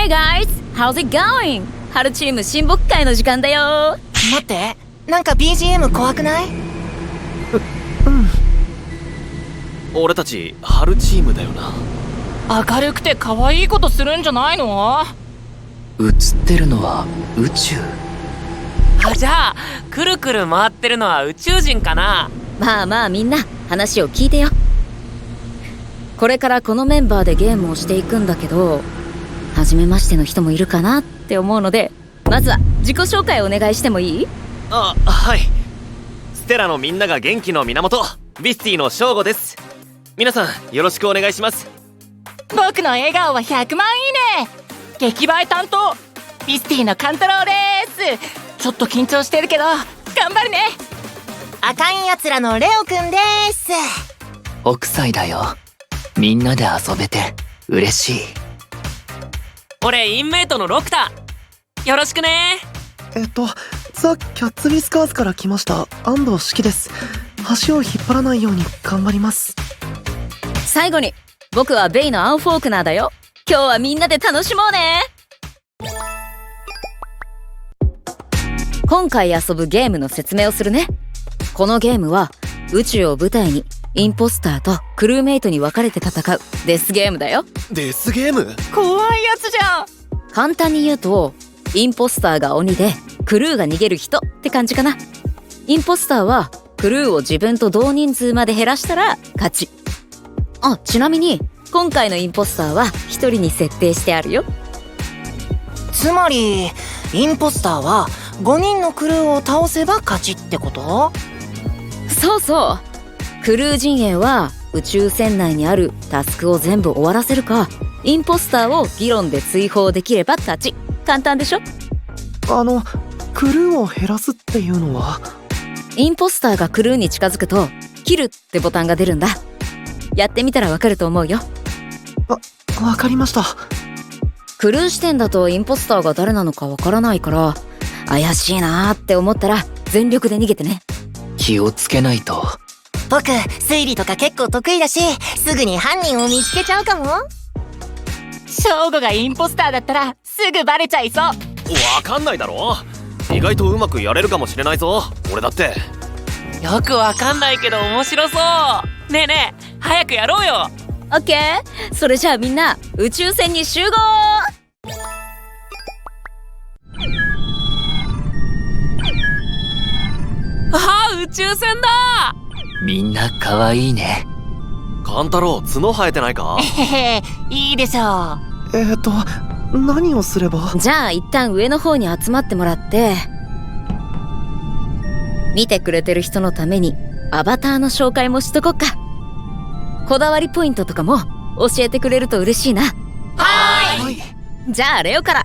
Hey guys! How's it going? 春チーム親睦会の時間だよ。待って、なんか BGM 怖くない？俺たち春チームだよな。明るくて可愛いことするんじゃないの？映ってるのは宇宙。じゃあくるくる回ってるのは宇宙人かな。まあまあみんな話を聞いてよ。これからこのメンバーでゲームをしていくんだけど、初めましての人もいるかなって思うので、まずは自己紹介をお願いしてもいい？はい。ステラのみんなが元気の源、ビスティのショウゴです。皆さんよろしくお願いします。僕の笑顔は100万いいね。劇映担当ビスティのカンタロウです。ちょっと緊張してるけど頑張るね。赤いやつらのレオくんです。北斎だよ。みんなで遊べて嬉しい。俺インメイトのロクタ。よろしくね。ザ・キャッツ・ウィスカーズから来ました安藤四季です。足を引っ張らないように頑張ります。最後に僕はベイのアン・フォークナーだよ。今日はみんなで楽しもうね。今回遊ぶゲームの説明をするね。このゲームは宇宙を舞台にインポスターとクルーメイトに分かれて戦うデスゲームだよ。デスゲーム？怖いやつじゃん。簡単に言うと、インポスターが鬼でクルーが逃げる人って感じかな。インポスターはクルーを自分と同人数まで減らしたら勝ち。ちなみに今回のインポスターは1人に設定してあるよ。つまりインポスターは5人のクルーを倒せば勝ちってこと？そうそう。クルー陣営は宇宙船内にあるタスクを全部終わらせるか、インポスターを議論で追放できれば勝ち。簡単でしょ？クルーを減らすっていうのは？インポスターがクルーに近づくとキルってボタンが出るんだ。やってみたらわかると思うよ。わかりました。クルー視点だとインポスターが誰なのかわからないから、怪しいなーって思ったら全力で逃げてね。気をつけないと。僕推理とか結構得意だし、すぐに犯人を見つけちゃうかも。ショウゴがインポスターだったらすぐバレちゃいそう。わかんないだろ。意外とうまくやれるかもしれないぞ。俺だって。よくわかんないけど面白そう。ねえねえ早くやろうよ。オッケー。それじゃあみんな宇宙船に集合。宇宙船だ。みんな可愛いね。カンタロウ角生えてないか？へへ、いいでしょう。何をすれば？じゃあ一旦上の方に集まってもらって、見てくれてる人のためにアバターの紹介もしとこっか。こだわりポイントとかも教えてくれると嬉しいな。はい。じゃあレオから。は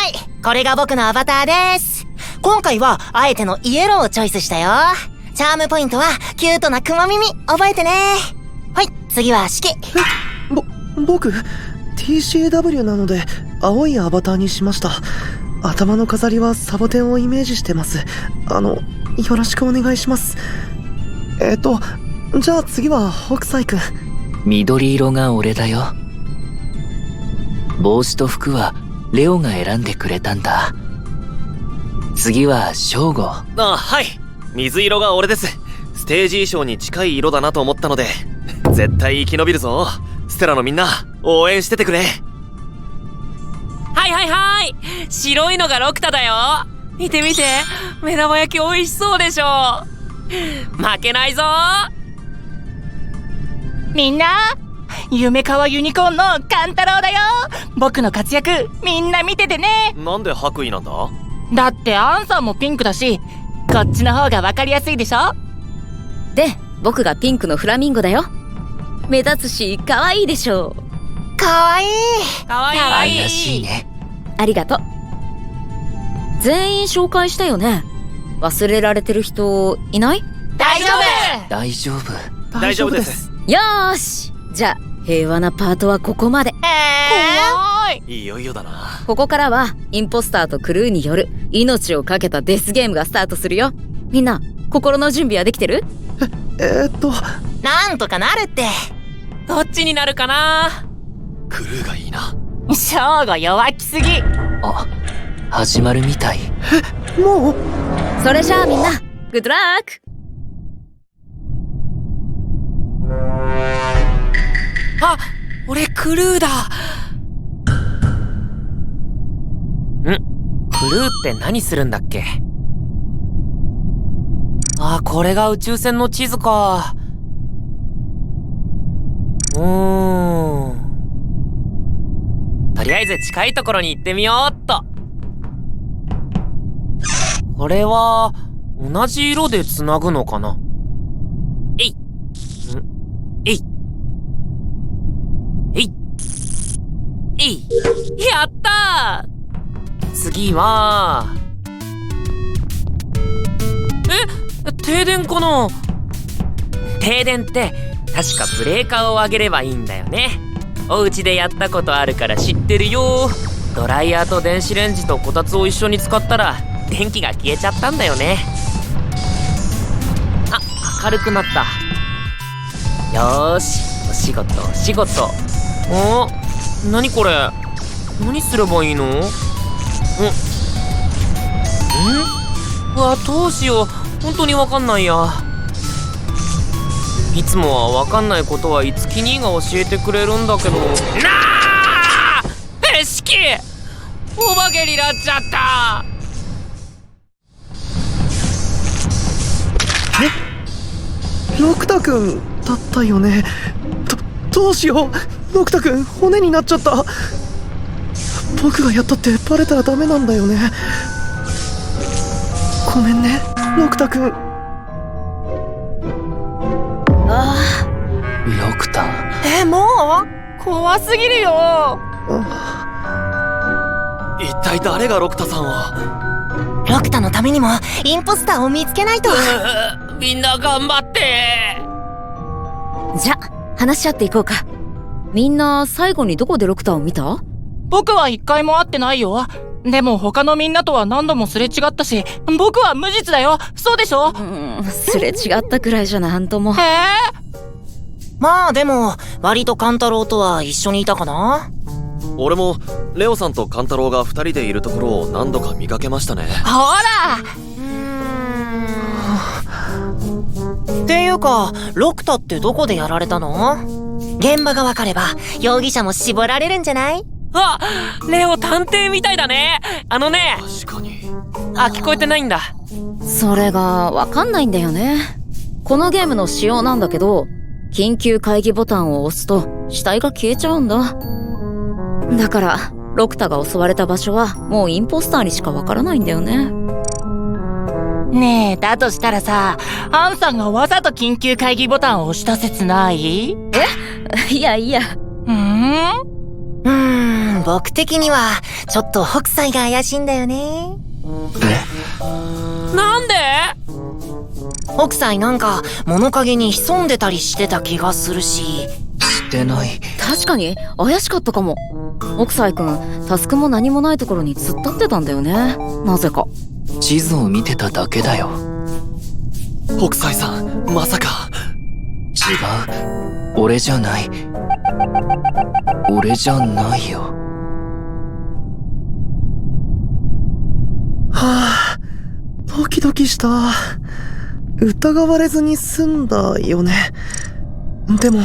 い、これが僕のアバターです。今回はあえてのイエローをチョイスしたよ。チャームポイントはキュートなクマ耳、覚えてね。はい、次は四季。僕 TCW なので青いアバターにしました。頭の飾りはサボテンをイメージしてます。よろしくお願いします。じゃあ次は北斎くん。緑色が俺だよ。帽子と服はレオが選んでくれたんだ。次はショウゴ。はい。水色が俺です。ステージ衣装に近い色だなと思ったので、絶対生き延びるぞ。ステラのみんな応援しててくれ。はい白いのがロクタだよ。見て見て、目玉焼き美味しそうでしょ。負けないぞ。みんな夢かわユニコーンのカンタロウだよ。僕の活躍みんな見ててね。なんで白衣なんだ？だってアンさんもピンクだし、こっちの方が分かりやすいでしょ。で、僕がピンクのフラミンゴだよ。目立つし可愛いでしょ。かわいい。かわいい。怪しいね。ありがとう。全員紹介したよね。忘れられてる人いない？大丈夫。大丈夫。大丈夫です。よーし、じゃあ平和なパートはここまで。怖い。いよいよだな。ここからはインポスターとクルーによる命をかけたデスゲームがスタートするよ。みんな心の準備はできてる？なんとかなるって。どっちになるかな。クルーがいいな。翔吾弱気すぎ。あ、始まるみたい。もうそれじゃあみんなグッドラック。あ、俺クルーだ。クルーって何するんだっけ？あ、これが宇宙船の地図か。とりあえず近いところに行ってみようっと。これは同じ色でつなぐのかな？えい、えい、えい、えい、やったー。次は停電かな？停電って確かブレーカーを上げればいいんだよね。お家でやったことあるから知ってるよ。ドライヤーと電子レンジとこたつを一緒に使ったら電気が消えちゃったんだよね。あ、明るくなった。よーし、お仕事お仕事。お、なにこれ？何すればいいの？うわ、どうしよう。本当にわかんないや。いつもはわかんないことはいつき兄が教えてくれるんだけど。なあ！シキ！お化けになっちゃった。ロクタくんだったよね。どうしよう。ロクタくん骨になっちゃった。僕がやったってバレたらダメなんだよね。ごめんね、ロクタくん。ロクタ。もう怖すぎるよ。一体誰がロクタさんを？ロクタのためにもインポスターを見つけないと。みんな頑張って。じゃ話し合っていこうか。みんな最後にどこでロクタを見た？僕は一回も会ってないよ。でも他のみんなとは何度もすれ違ったし、僕は無実だよ。そうでしょ？すれ違ったくらいじゃなんとも。まあでも割とカンタロウとは一緒にいたかな。俺もレオさんとカンタロウが2人でいるところを何度か見かけましたね。ほら！っていうか、ロクタってどこでやられたの？現場がわかれば容疑者も絞られるんじゃない？あ、レオ探偵みたいだね。確かに。あ、聞こえてないんだ。それがわかんないんだよね。このゲームの仕様なんだけど、緊急会議ボタンを押すと死体が消えちゃうんだ。だからロクタが襲われた場所はもうインポスターにしかわからないんだよね。ねえ、だとしたらさ、アンさんがわざと緊急会議ボタンを押した説ない？いやいや。僕的にはちょっと北斎が怪しいんだよね。なんで？北斎なんか物陰に潜んでたりしてた気がするし。してない。確かに怪しかったかも。北斎くんタスクも何もないところに突っ立ってたんだよね、なぜか。地図を見てただけだよ。北斎さん、まさか。違う。俺じゃない。俺じゃないよ。はあ、ドキドキした。疑われずに済んだよね。でも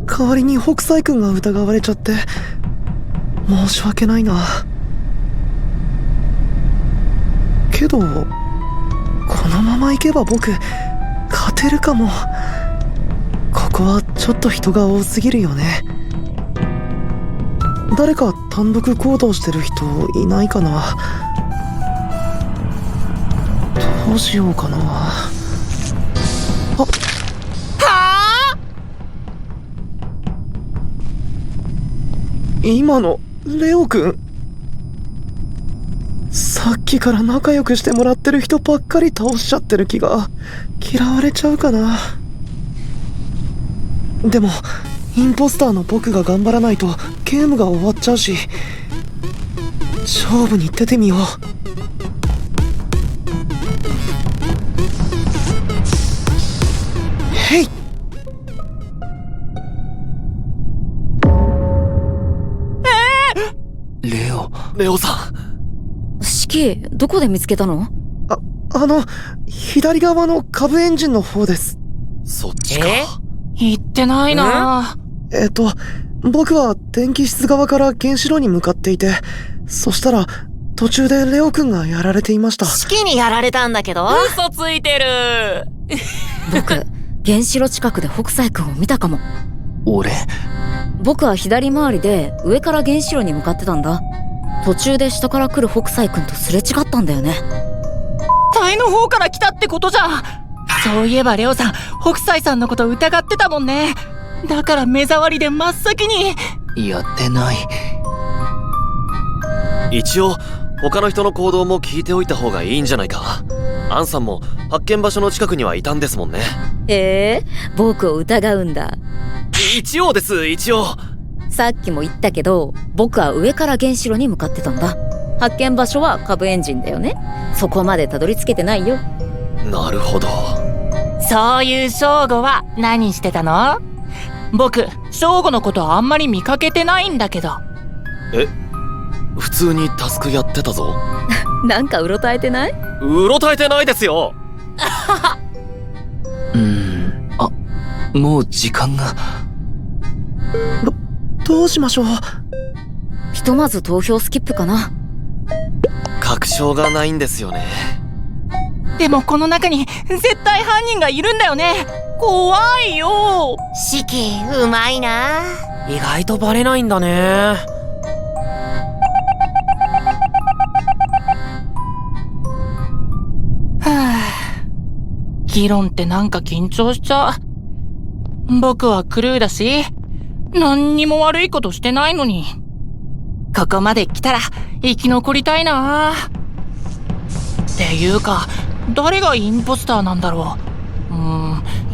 代わりに北斎くんが疑われちゃって申し訳ないな。けどこのままいけば僕勝てるかも。ここはちょっと人が多すぎるよね。誰か単独行動してる人いないかな。どうしようかな。今のレオくん、さっきから仲良くしてもらってる人ばっかり倒しちゃってる気が。嫌われちゃうかな。でもインポスターの僕が頑張らないとゲームが終わっちゃうし、勝負に出てみよう。へい。レオ。レオさん。四季、どこで見つけたの？左側の下部エンジンの方です。そっちか。言ってないな。僕は電気室側から原子炉に向かっていて、そしたら途中でレオくんがやられていました。式にやられたんだけど。嘘ついてる。僕、原子炉近くで北斎くんを見たかも。俺？僕は左回りで上から原子炉に向かってたんだ。途中で下から来る北斎くんとすれ違ったんだよね。隊の方から来たってことじゃん。そういえばレオさん、北斎さんのこと疑ってたもんね。だから目障りで真っ先に。やってない。一応他の人の行動も聞いておいた方がいいんじゃないか。アンさんも発見場所の近くにはいたんですもんね。僕を疑うんだ。一応です、一応。さっきも言ったけど、僕は上から原子炉に向かってたんだ。発見場所は下部エンジンだよね。そこまでたどり着けてないよ。なるほど。そういう正吾は何してたの？僕、正吾のことあんまり見かけてないんだけど。普通にタスクやってたぞ。なんかうろたえてない？うろたえてないですよ。もう時間が。どうしましょう。ひとまず投票スキップかな。確証がないんですよね。でもこの中に絶対犯人がいるんだよね。怖いよ。式、うまいな。意外とバレないんだね。はぁ。議論ってなんか緊張しちゃう。僕はクルーだし、何にも悪いことしてないのに。ここまで来たら生き残りたいな。っていうか、誰がインポスターなんだろう。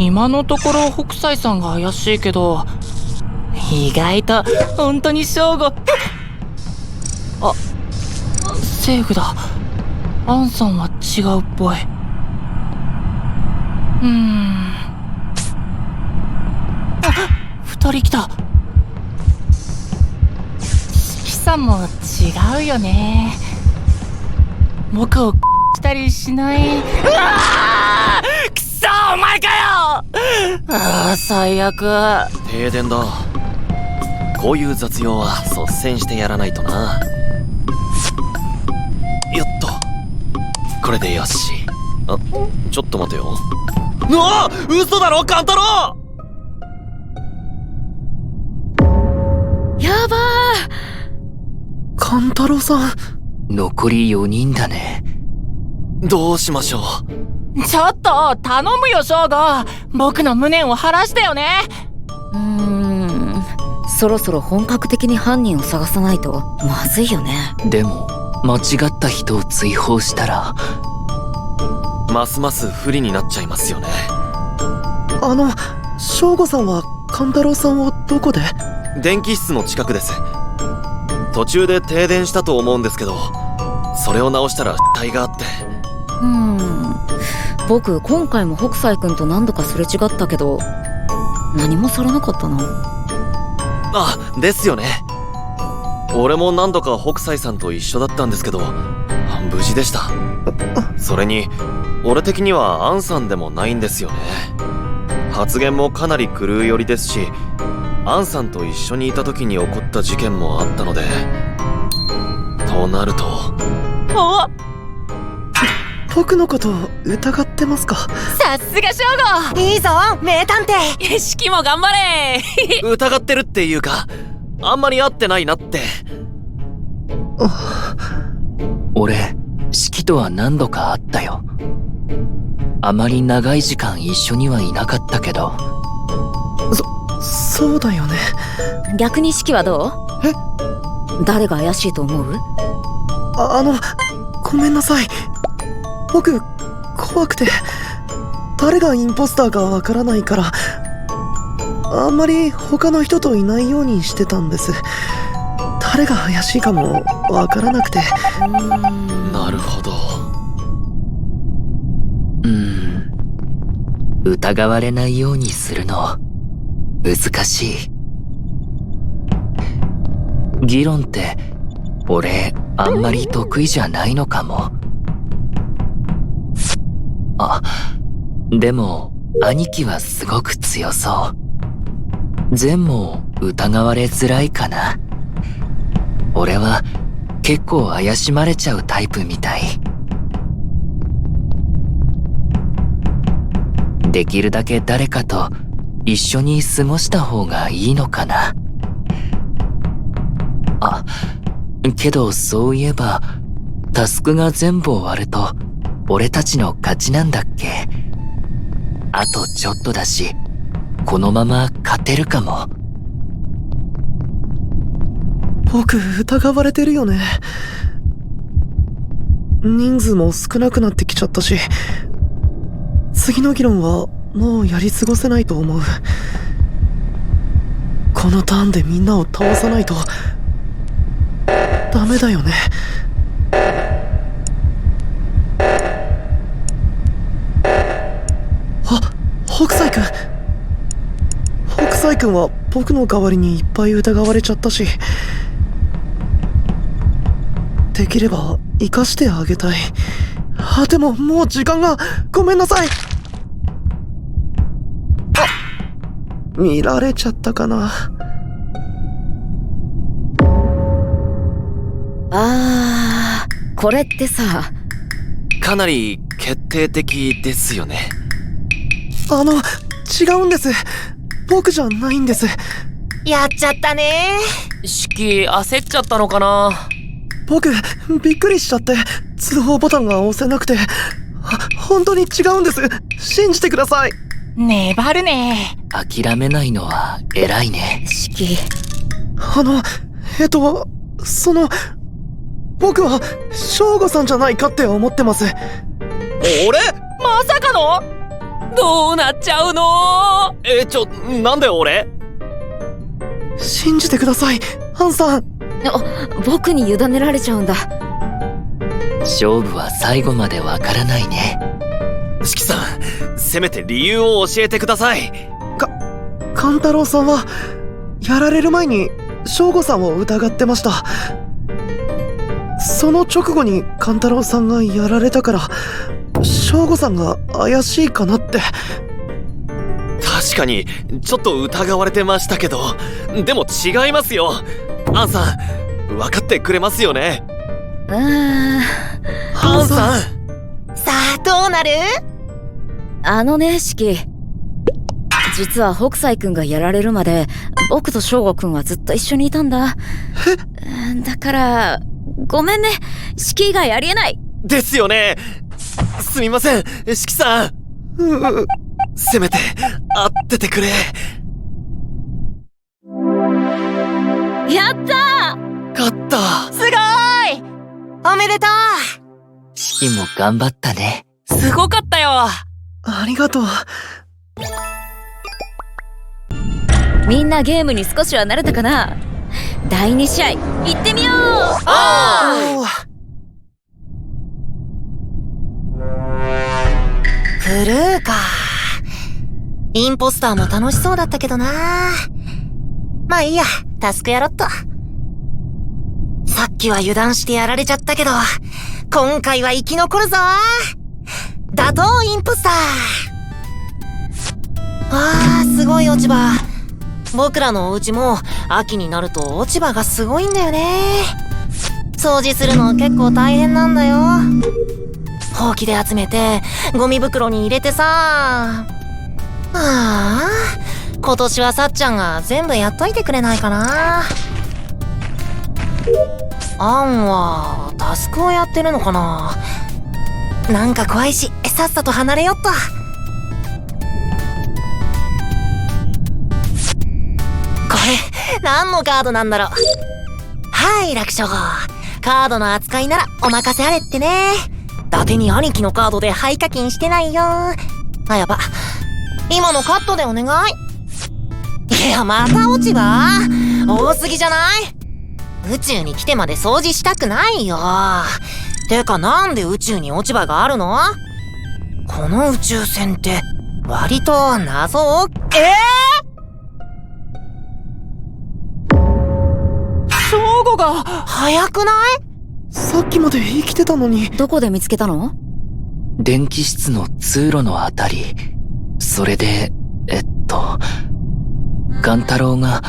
今のところ北斎さんが怪しいけど、意外と本当に正吾。セーフだ。アンさんは違うっぽい。二人来た。四季さんも違うよね。僕をしたりしない。くそお前かよ。最悪。停電だ。こういう雑用は率先してやらないとな。よっと、これでよし。ちょっと待てよ。嘘だろカンタロウ。やばー。カンタロウさん。残り4人だね。どうしましょう。ちょっと頼むよ正吾。僕の無念を晴らしてよね。そろそろ本格的に犯人を探さないとまずいよね。でも間違った人を追放したらますます不利になっちゃいますよね。正吾さんはカンタロウさんをどこで？電気室の近くです。途中で停電したと思うんですけど、それを直したら死体があって。僕今回も北斎くんと何度かすれ違ったけど何もされなかったな。ですよね。俺も何度か北斎さんと一緒だったんですけど無事でした。それに俺的にはアンさんでもないんですよね。発言もかなりクルー寄りですし、アンさんと一緒にいた時に起こった事件もあったので、となると。僕のことを疑ってますか？さすが正吾。いいぞ名探偵。式も頑張れ。疑ってるっていうか、あんまり合ってないなって。俺、式とは何度か会ったよ。あまり長い時間一緒にはいなかったけど。そうだよね。逆に式はどう？誰が怪しいと思う？ごめんなさい。僕怖くて誰がインポスターかわからないから、あんまり他の人といないようにしてたんです。誰が怪しいかもわからなくて。なるほど。疑われないようにするの難しい。議論って俺、あんまり得意じゃないのかも。あ、でも、兄貴はすごく強そう。ゼンも疑われづらいかな。俺は結構怪しまれちゃうタイプみたい。できるだけ誰かと一緒に過ごした方がいいのかな。あ、けどそういえば、タスクが全部終わると、俺たちの勝ちなんだっけ？あとちょっとだし、このまま勝てるかも。僕疑われてるよね。人数も少なくなってきちゃったし、次の議論はもうやり過ごせないと思う。このターンでみんなを倒さないとダメだよね。北斎君。北斎君は僕の代わりにいっぱい疑われちゃったし、できれば生かしてあげたい。でももう時間が。ごめんなさい。見られちゃったかな。これってさ、かなり決定的ですよね。違うんです。僕じゃないんです。やっちゃったね。四季焦っちゃったのかな。僕びっくりしちゃって通報ボタンが押せなくて。本当に違うんです。信じてください。粘るね。諦めないのは偉いね。四季。僕は翔吾さんじゃないかって思ってます。俺？まさかの？どうなっちゃうの？なんで俺？信じてください、ハンさん。僕に委ねられちゃうんだ。勝負は最後までわからないね。四季さん、せめて理由を教えてください。勘太郎さんはやられる前に翔吾さんを疑ってました。その直後に勘太郎さんがやられたから翔吾さんが怪しいかなって。確かにちょっと疑われてましたけど、でも違いますよ。アンさん、分かってくれますよね。アンさん。さあ、どうなる？四季。実は北斎くんがやられるまで僕と翔吾くんはずっと一緒にいたんだ。だからごめんね、四季以外ありえない。ですよね。すみません、四季さん。せめて会っててくれ。やったー！勝った。すごーい！おめでとう！四季も頑張ったね。すごかったよ。ありがとう。みんなゲームに少しは慣れたかな？第2試合行ってみよう。クルーか。インポスターも楽しそうだったけどな。まあいいや、タスクやろっと。さっきは油断してやられちゃったけど、今回は生き残るぞ。打倒インポスター。すごい落ち葉。僕らのお家も秋になると落ち葉がすごいんだよね。掃除するの結構大変なんだよ。ほうきで集めてゴミ袋に入れてさ。今年はさっちゃんが全部やっといてくれないかな。アンはタスクをやってるのかな。なんか怖いし、さっさと離れよっと。これ何のカードなんだろう。はい、楽勝。カードの扱いならお任せあれってね。伊達に兄貴のカードで廃課金してないよ。やば。今のカットでお願い。いや、また落ち葉？多すぎじゃない？宇宙に来てまで掃除したくないよ。てか、なんで宇宙に落ち葉があるの？この宇宙船って割と謎。翔吾が。早くない？さっきまで生きてたのに。どこで見つけたの？電気室の通路のあたり。それで、勘太郎が、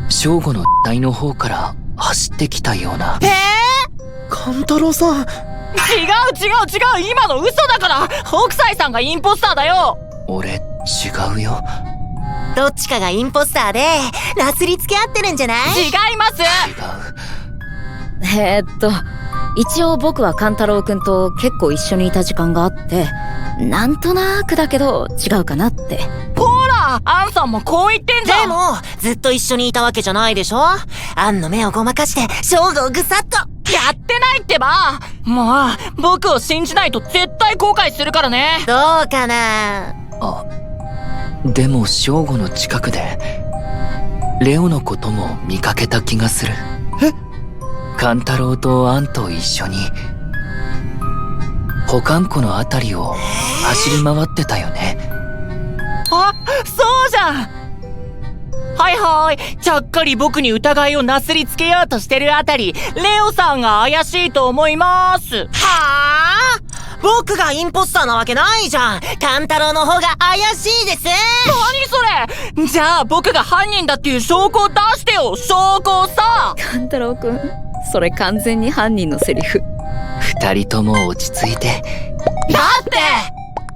正吾の体の方から走ってきたような。勘太郎さん。違う今の嘘だから。北斎さんがインポスターだよ。俺、違うよ。どっちかがインポスターで、なすりつけ合ってるんじゃない？違います。違う。一応僕は勘太郎くんと結構一緒にいた時間があって、なんとなくだけど違うかなって。ほら、アンさんもこう言ってんじゃん。でも、ずっと一緒にいたわけじゃないでしょ？アンの目をごまかして、正吾をぐさっと。やってないってば。もう、僕を信じないと絶対後悔するからね。どうかな？でも正吾の近くでレオのことも見かけた気がする。勘太郎とアンと一緒に保管庫のあたりを走り回ってたよね。あ、そうじゃん。はいちゃっかり僕に疑いをなすりつけようとしてるあたり、レオさんが怪しいと思います。はあ？僕がインポスターなわけないじゃん。勘太郎の方が怪しいです。何それ？じゃあ僕が犯人だっていう証拠を出してよ。証拠をさ。勘太郎くん、それ完全に犯人のセリフ。二人とも落ち着いて。だって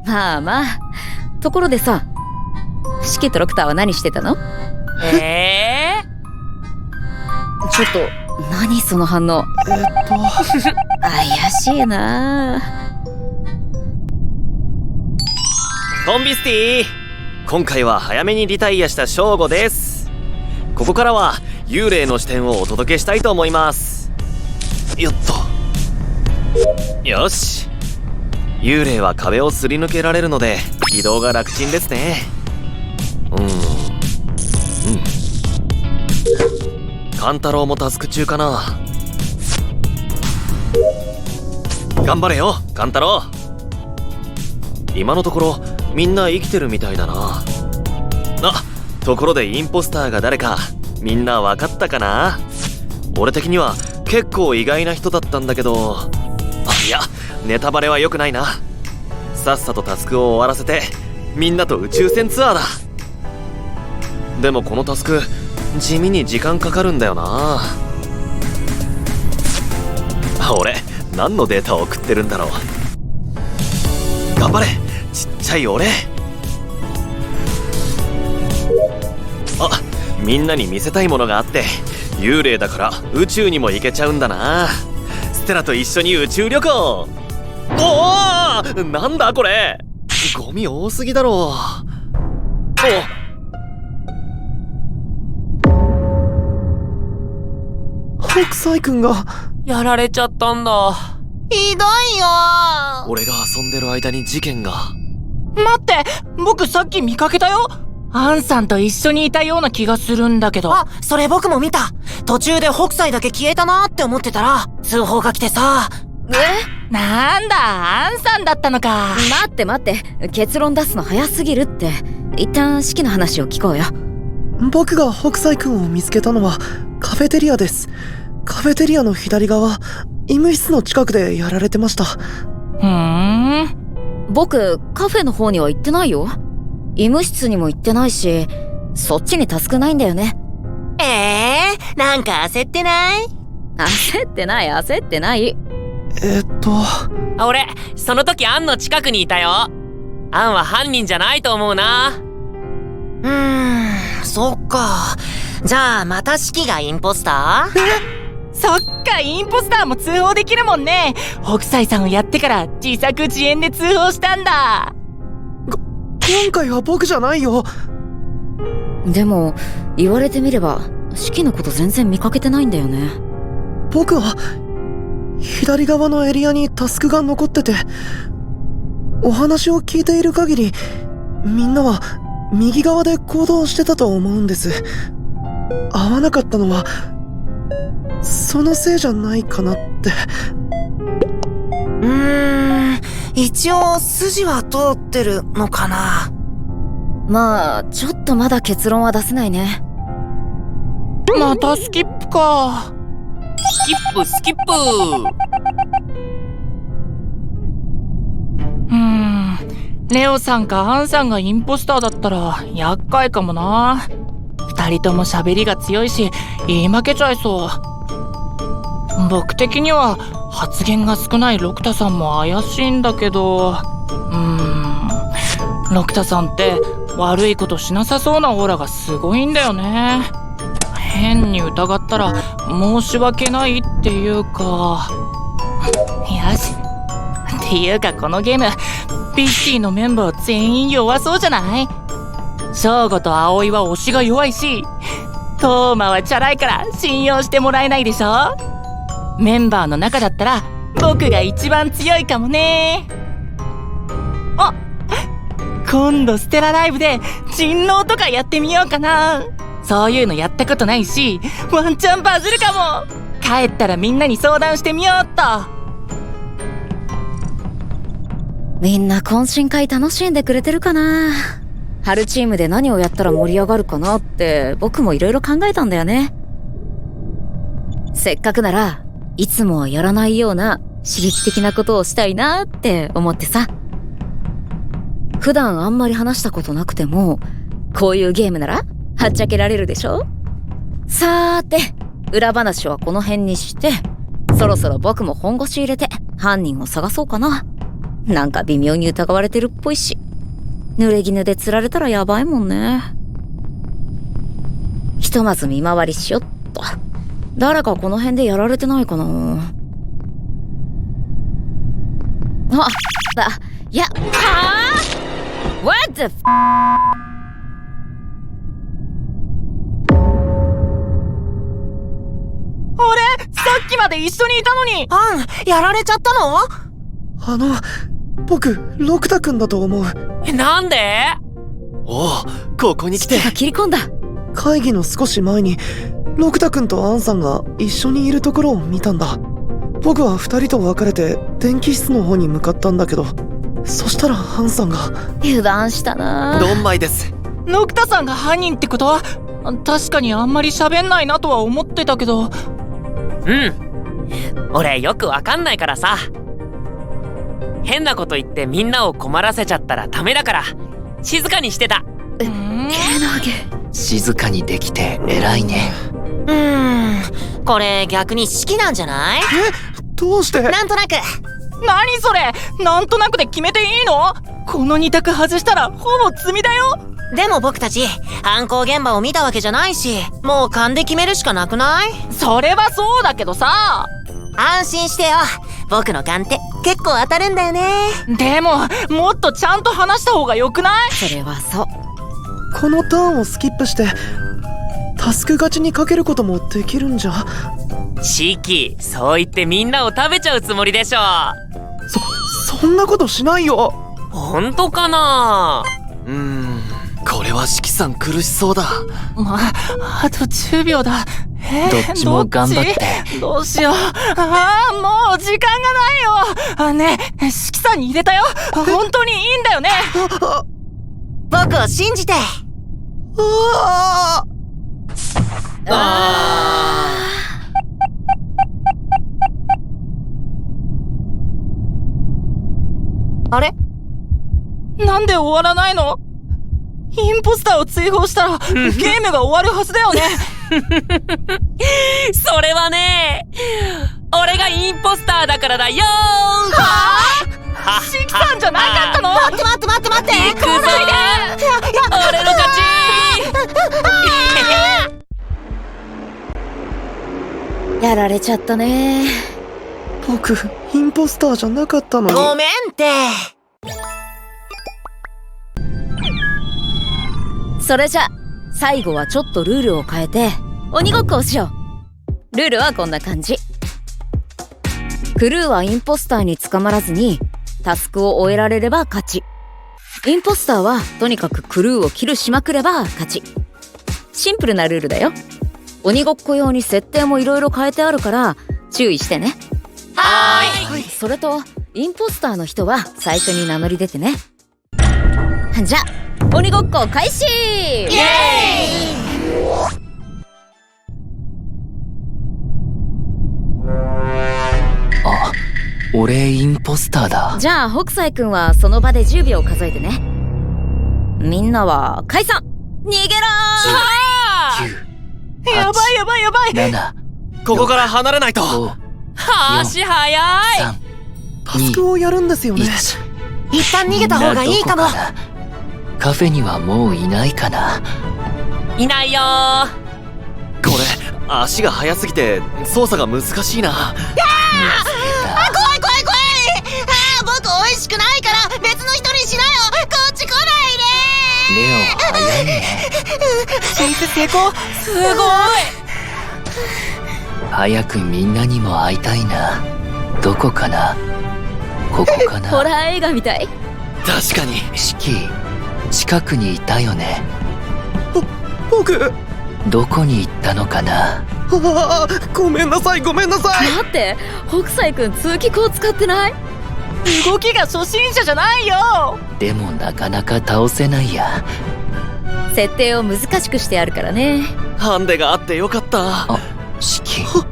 まあまあ。ところでさ、シキとロクターは何してたの？ちょっと、何その反応。怪しいな。コンビスティ今回は早めにリタイアした正吾です。ここからは幽霊の視点をお届けしたいと思います。よっと。よし。幽霊は壁をすり抜けられるので移動が楽ちんですね。勘太郎もタスク中かな。頑張れよ勘太郎。今のところみんな生きてるみたいだな。ところでインポスターが誰かみんな分かったかな？俺的には結構意外な人だったんだけど、いやネタバレは良くないな。さっさとタスクを終わらせてみんなと宇宙船ツアーだ。でもこのタスク地味に時間かかるんだよな。俺何のデータを送ってるんだろう。頑張れちっちゃい俺。みんなに見せたいものがあって、幽霊だから宇宙にも行けちゃうんだな。ステラと一緒に宇宙旅行。なんだこれ、ゴミ多すぎだろ。北斎くんが。やられちゃったんだ。ひどいよ。俺が遊んでる間に事件が。待って、僕さっき見かけたよ。アンさんと一緒にいたような気がするんだけど。それ僕も見た。途中で北斎だけ消えたなって思ってたら通報が来てさ。なんだ、アンさんだったのか。待って、結論出すの早すぎるって。一旦式の話を聞こうよ。僕が北斎くんを見つけたのはカフェテリアです。カフェテリアの左側、医務室の近くでやられてました。僕カフェの方には行ってないよ。医務室にも行ってないし、そっちにタスクないんだよね。なんか焦ってない？焦ってない。俺その時アンの近くにいたよ。アンは犯人じゃないと思うな。そっか。じゃあまたシキがインポスター？そっか、インポスターも通報できるもんね。北斎さんをやってから自作自演で通報したんだ。今回は僕じゃないよ。でも言われてみれば式のこと全然見かけてないんだよね。僕は左側のエリアにタスクが残ってて、お話を聞いている限りみんなは右側で行動してたと思うんです。合わなかったのはそのせいじゃないかなって。一応筋は通ってるのかな。まあちょっとまだ結論は出せないね。またスキップか。キップスキップ。レオさんかアンさんがインポスターだったら厄介かもな。二人とも喋りが強いし言い負けちゃいそう。僕的には発言が少ない六太さんも怪しいんだけど、六太さんって悪いことしなさそうなオーラがすごいんだよね。変に疑ったら申し訳ないっていうか。よし。っていうかこのゲームピッチーのメンバー全員弱そうじゃない？翔吾と葵は推しが弱いし、トーマはチャラいから信用してもらえないでしょ。メンバーの中だったら僕が一番強いかもね。あ、今度ステラライブで人狼とかやってみようかな。そういうのやったことないし、ワンチャンバズるかも。帰ったらみんなに相談してみようっと。みんな懇親会楽しんでくれてるかな。春チームで何をやったら盛り上がるかなって僕もいろいろ考えたんだよね。せっかくならいつもはやらないような刺激的なことをしたいなって思ってさ。普段あんまり話したことなくてもこういうゲームならはっちゃけられるでしょ。さーて裏話はこの辺にして、そろそろ僕も本腰入れて犯人を探そうかな。なんか微妙に疑われてるっぽいし、濡れ衣で釣られたらやばいもんね。ひとまず見回りしよっと。誰かこの辺でやられてないかな。いや、What the f***? さっきまで一緒にいたのに。アン、やられちゃったの？僕六太くんだと思う。なんで？おお、ここに来て。手が切り込んだ。会議の少し前に六太くんとアンさんが一緒にいるところを見たんだ。僕は二人と別れて電気室の方に向かったんだけど、そしたらアンさんが。油断したな。ドンマイです。ノクタさんが犯人ってことは、確かにあんまり喋んないなとは思ってたけど。俺よくわかんないからさ。変なこと言ってみんなを困らせちゃったらダメだから静かにしてた。けなげ。静かにできて偉いね。これ逆に好きなんじゃない？どうして？なんとなく。何それ？なんとなくで決めていいの？この二択外したらほぼ罪だよ。でも僕たち犯行現場を見たわけじゃないし、もう勘で決めるしかなくない？それはそうだけどさ。安心してよ。僕の勘って結構当たるんだよね。でももっとちゃんと話した方がよくない？それはそう。このターンをスキップしてタスク勝ちにかけることもできるんじゃ。シキ、そう言ってみんなを食べちゃうつもりでしょ。そんなことしないよ。本当かな？これはシキさん苦しそうだ。あと10秒だ。どっちも頑張って。どうしよう。もう時間がないよ。ねえ、シキさんに入れたよ。本当にいいんだよね。僕を信じて。あれ？なんで終わらないの？インポスターを追放したらゲームが終わるはずだよね。それはね、俺がインポスターだからだよー。はぁ？シキさんじゃなかったの？待って行くぞー。俺の勝ちー。やられちゃったね。僕インポスターじゃなかったのに。ごめんって。それじゃ最後はちょっとルールを変えて鬼ごっこをしよう。ルールはこんな感じ。クルーはインポスターに捕まらずにタスクを終えられれば勝ち。インポスターはとにかくクルーをキルしまくれば勝ち。シンプルなルールだよ。鬼ごっこ用に設定もいろいろ変えてあるから注意してね。はーい。それとインポスターの人は最初に名乗り出てね。じゃあ鬼ごっこ開始。イエーイ。あ、俺インポスターだ。じゃあ北斎くんはその場で10秒数えてね。みんなは解散。逃げろ9、やばいやばいやばい。 7、ここから離れないと。5、足早い。 3、タスクをやるんですよね。 1。一旦逃げた方がいいかも。みんなどこな。カフェにはもういないかな。いないよー。これ足が速すぎて操作が難しいな。怖い怖い怖い。僕美味しくないから別の人にしなよ。こっち来ないレオ早いね。チェイス成功。すごい。早くみんなにも会いたいな。どこかな。ここかな。ホラー映画みたい。確かに。シキ、近くにいたよね。僕、どこに行ったのかな。ごめんなさい。待って、北斎くん通気口使ってない？動きが初心者じゃないよ。でもなかなか倒せないや。設定を難しくしてあるからね。ハンデがあってよかった。あ、シキ。ご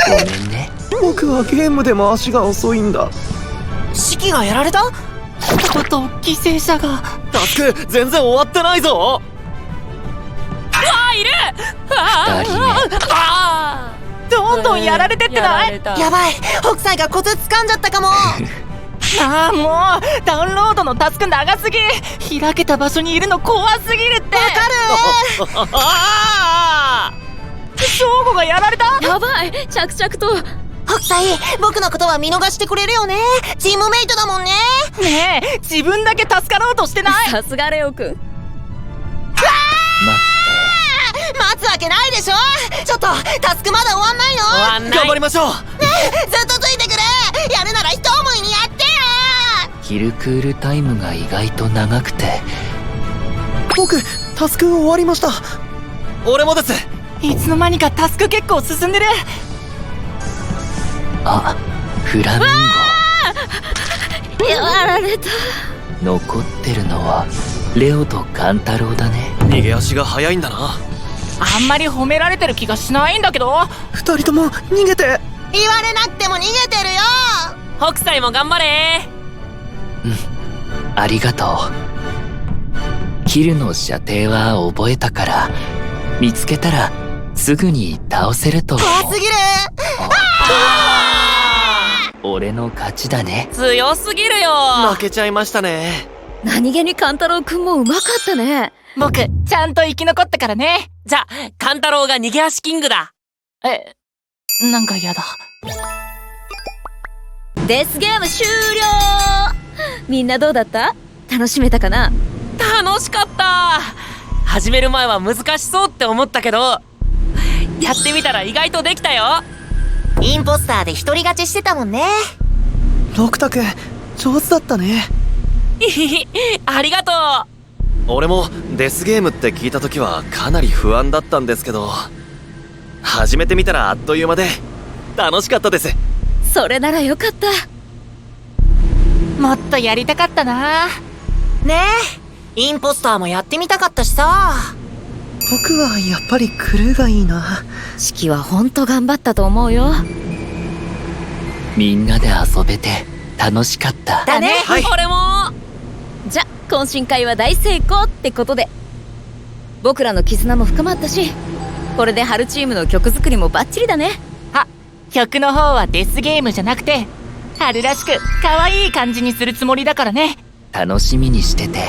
めんね。僕はゲームでも足が遅いんだ。シキがやられた？と犠牲者が。タスク全然終わってないぞ。2人目。どんどんやられてってない？やばい、北斎がコツ掴んじゃったかも。ああ、もうダウンロードのタスク長すぎ。開けた場所にいるの怖すぎるって。ショーゴがやられた。やばい、着々と。北斎、僕のことは見逃してくれるよね。チームメイトだもんね。ねえ、自分だけ助かろうとしてない？さすがレオくん。待つわけないでしょ。ちょっとタスクまだ終わんないの？終わんない。頑張りましょう。ずっとついてくれ。やるなら一思いにやってよ。ヒルクールタイムが意外と長くて。僕、タスク終わりました。俺もです。いつの間にかタスク結構進んでる。あ、フラミンやられた。ゴ。残ってるのはレオとカンタロウだね。逃げ足が速いんだな。あんまり褒められてる気がしないんだけど。二人とも逃げて。言われなくても逃げてるよ。北斎も頑張れ。ありがとう。キルの射程は覚えたから、見つけたらすぐに倒せると思う。怖すぎる。俺の勝ちだね。強すぎるよ。負けちゃいましたね。何気にカンタロウくんもうまかったね。僕ちゃんと生き残ったからね。じゃあカンタロウが逃げ足キングだ。なんかやだ。デスゲーム終了。みんなどうだった？楽しめたかな？楽しかった。始める前は難しそうって思ったけど、やってみたら意外とできたよ。インポスターで一人勝ちしてたもんね。ロクタ君、上手だったね。ありがとう。俺もデスゲームって聞いた時はかなり不安だったんですけど、始めてみたらあっという間で楽しかったです。それならよかった。もっとやりたかったな。ねえ、インポスターもやってみたかったしさ。僕はやっぱりクルーがいいな。シキはほんと頑張ったと思うよ。みんなで遊べて楽しかった。だね。はい。俺も。じゃ、懇親会は大成功ってことで、僕らの絆も深まったし、これで春チームの曲作りもバッチリだね。曲の方はデスゲームじゃなくて春らしく可愛い感じにするつもりだからね。楽しみにしてて。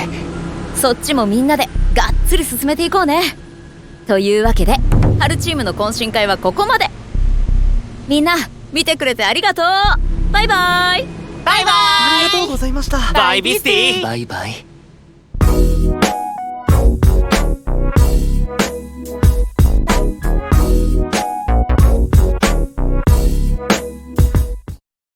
そっちもみんなでがっつり進めていこうね。というわけで、春チームの懇親会はここまで。みんな見てくれてありがとう。バイバイ。バイバイ。ありがとうございました。バイビスティ。バイバイ。